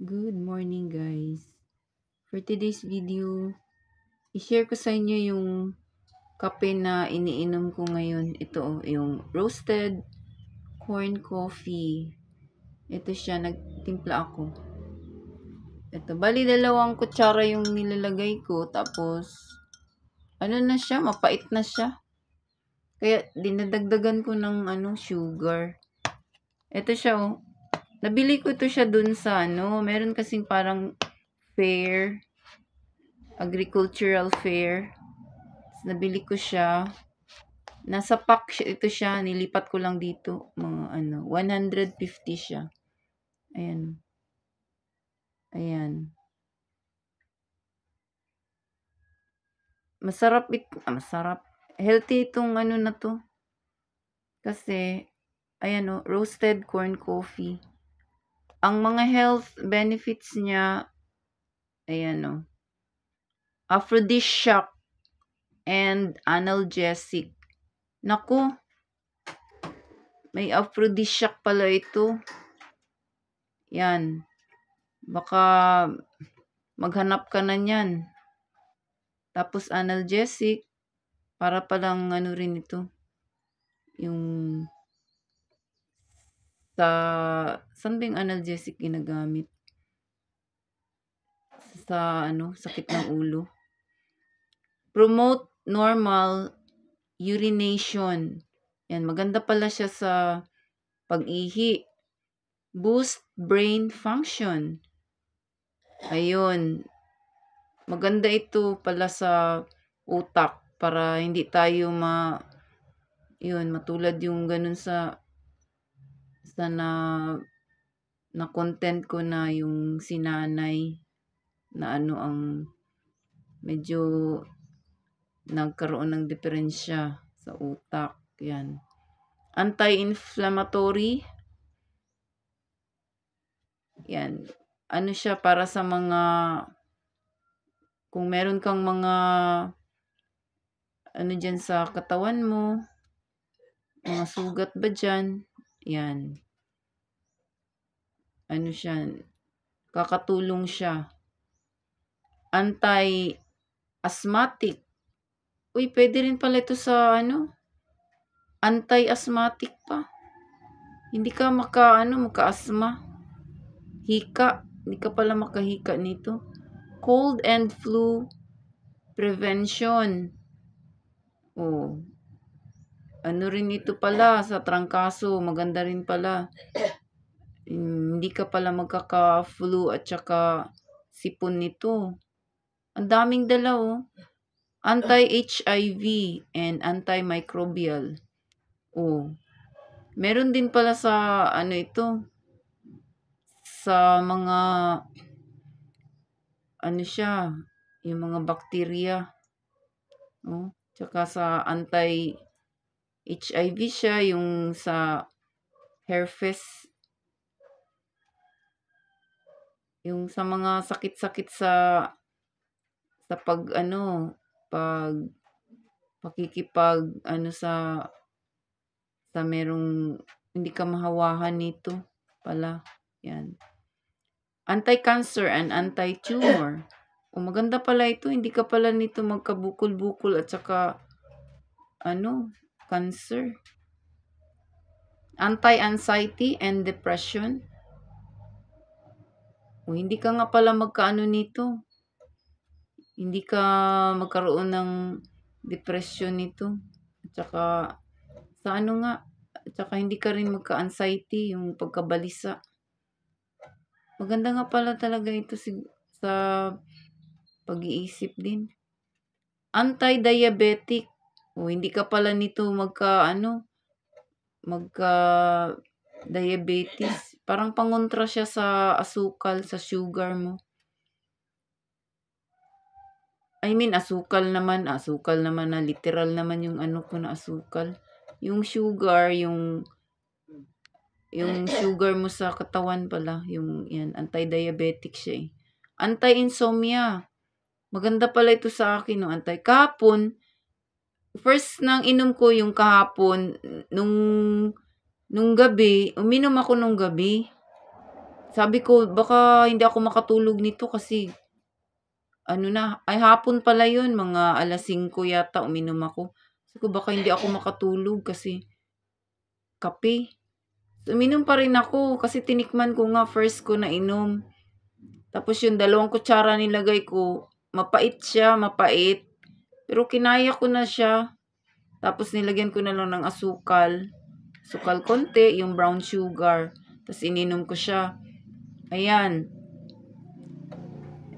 Good morning guys. For today's video, i-share ko sa inyo yung kape na iniinom ko ngayon. Ito yung roasted corn coffee. Ito siya, nagtimpla ako. Ito, bali 2 kutsara yung nilalagay ko. Tapos, ano na siya, mapait na siya. Kaya, dinadagdagan ko ng sugar. Ito siya Nabili ko ito siya dun sa meron kasing parang fair, agricultural fair. Nabili ko siya. Nasa pack ito siya. Nilipat ko lang dito. Mga 150 siya. Ayan. Ayan. Masarap ito. Masarap. Healthy itong na to. Kasi, ayan roasted corn coffee. Ang mga health benefits niya, ayan aphrodisiac and analgesic. Naku, may aphrodisiac pala ito. Yan. Baka maghanap ka na niyan. Tapos analgesic, para palang rin ito. Yung saan ba yung analgesic ginagamit? Sa sakit ng ulo. Promote normal urination. Yan, maganda pala siya sa pag-ihi. Boost brain function. Ayun. Maganda ito pala sa utak para hindi tayo matulad yung ganun sa na content ko na yung sinanay na ang medyo nagkaroon ng diferensya sa utak. Yan. Anti-inflammatory. Yan. Siya para sa mga kung meron kang mga dyan sa katawan mo, mga sugat ba dyan? Yan. Siya, kakatulong siya. Anti-asthmatic. Uy, pwede rin pala ito sa anti-asthmatic pa. Hindi ka maka-asthma. Hika. Hindi ka pala makahika nito. Cold and flu prevention. Rin ito pala sa trangkaso. Maganda rin pala. Hindi ka pala magkaka-flu at saka sipon nito. Ang daming dala Anti-HIV and antimicrobial. Meron din pala sa ito. Sa mga siya, yung mga bakterya. Tsaka sa anti-HIV siya, yung sa herpes. Yung sa mga sakit-sakit sa pakikipag sa merong hindi ka mahawahan nito pala. Yan. Anti-cancer and anti-tumor. Maganda pala ito. Hindi ka pala nito magkabukol-bukol at saka cancer. Anti-anxiety and depression. Hindi ka nga pala nito. Hindi ka magkaroon ng depression nito. At saka sa at saka hindi ka rin magka-anxiety, yung pagkabalisa. Maganda nga pala talaga ito sa pag-iisip din. Anti-diabetic. Hindi ka pala nito magka-diabetes. Parang pangontra siya sa asukal, sa sugar mo. I mean, asukal naman na literal naman yung ko na asukal. Yung sugar, yung sugar mo sa katawan pala, yung yan, anti-diabetic siya Anti-insomnia. Maganda pala ito sa akin, kahapon, first nang inom ko yung kahapon, nung gabi, uminom ako nung gabi. Sabi ko, baka hindi ako makatulog nito kasi hapon pala yun, mga 5:00 yata uminom ako. Sabi ko, baka hindi ako makatulog kasi kape. Uminom pa rin ako kasi tinikman ko nga, first ko na inom. Tapos yung 2 kutsara nilagay ko, mapait siya, mapait. Pero kinaya ko na siya. Tapos nilagyan ko na lang ng asukal. Asukal konti, yung brown sugar. Tapos ininom ko siya. Ayan.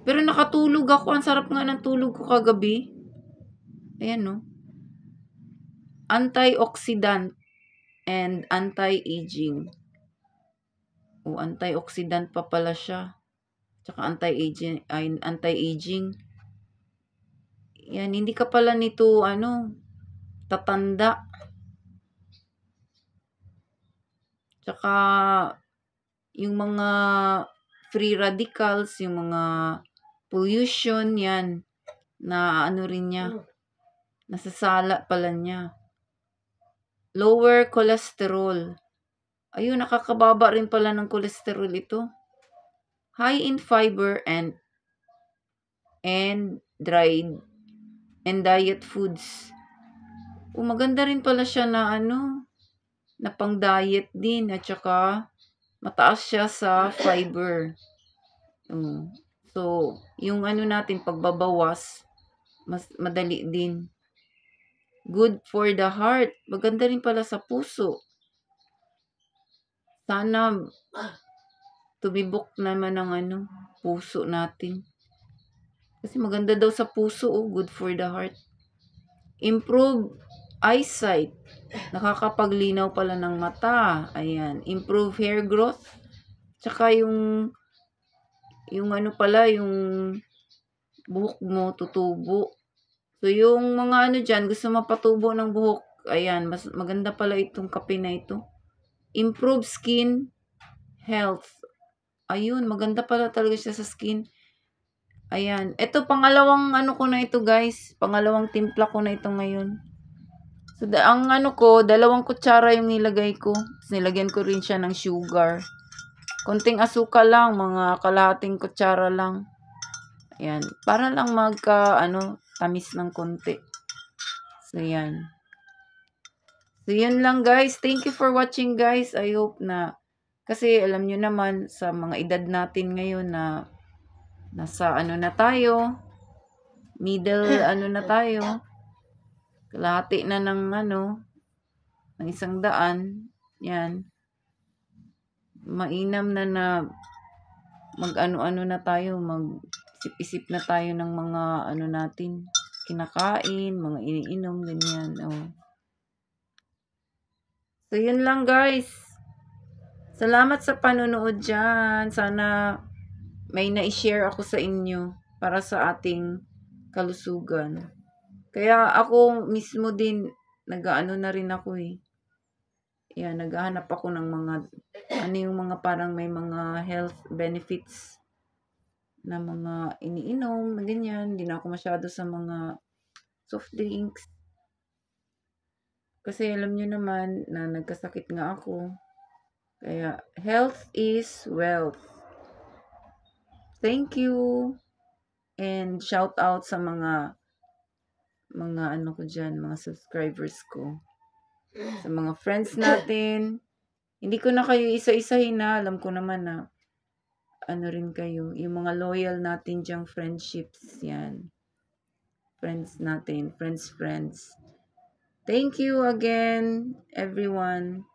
Pero nakatulog ako. Ang sarap nga ng tulog ko kagabi. Ayan, no? Antioxidant and anti-aging. O, antioxidant pa pala siya. Tsaka anti-aging. Yan, hindi ka pala nito, tatanda. Tsaka, yung mga free radicals, yung mga pollution, yan, na rin niya, nasasala pala niya. Lower cholesterol. Ayun, nakakababa rin pala ng cholesterol ito. High in fiber and dried and diet foods. Maganda rin pala siya na na pang diet din, at saka mataas siya sa fiber. So, yung natin pagbabawas, mas madali din. Good for the heart. Maganda rin pala sa puso. Sana tumibok naman ng puso natin. Kasi maganda daw sa puso, good for the heart. Improve eyesight. Nakakapaglinaw pala ng mata. Ayan. Improve hair growth. Tsaka yung yung buhok mo tutubo. So, yung mga dyan, gusto mapatubo ng buhok, ayan, mas maganda pala itong kape na ito. Improve skin health. Ayun, maganda pala talaga siya sa skin. Ayan. Ito, pangalawang ko na ito, guys. Pangalawang timpla ko na ito ngayon. So, ang 2 kutsara yung nilagay ko. Nilagyan ko rin siya ng sugar. Konting asukal lang, mga kalahating kutsara lang. Ayan. Para lang tamis ng konti. So, yan. So, yun lang, guys. Thank you for watching, guys. I hope na, kasi alam nyo naman, sa mga edad natin ngayon na nasa na tayo, middle na tayo, kalahati na ng ng 100, yan. Mainam na mag-ano na tayo, mag-isip-isip na tayo ng mga natin, kinakain, mga iniinom, ganyan. So, yun lang, guys. Salamat sa panonood dyan. Sana may na-share ako sa inyo para sa ating kalusugan. Kaya ako mismo din, na rin ako eh. Yan, naghahanap ako ng mga, yung mga parang may mga health benefits na mga iniinom, na ganyan. Hindi na ako masyado sa mga soft drinks. Kasi alam nyo naman na nagkasakit nga ako. Kaya, health is wealth. Thank you. And shout out sa mga ko dyan, mga subscribers ko. Sa mga friends natin. Hindi ko na kayo isa-isahin na. Alam ko naman na rin kayo. Yung mga loyal natin dyang friendships. Yan. Friends natin. Friends. Thank you again, everyone.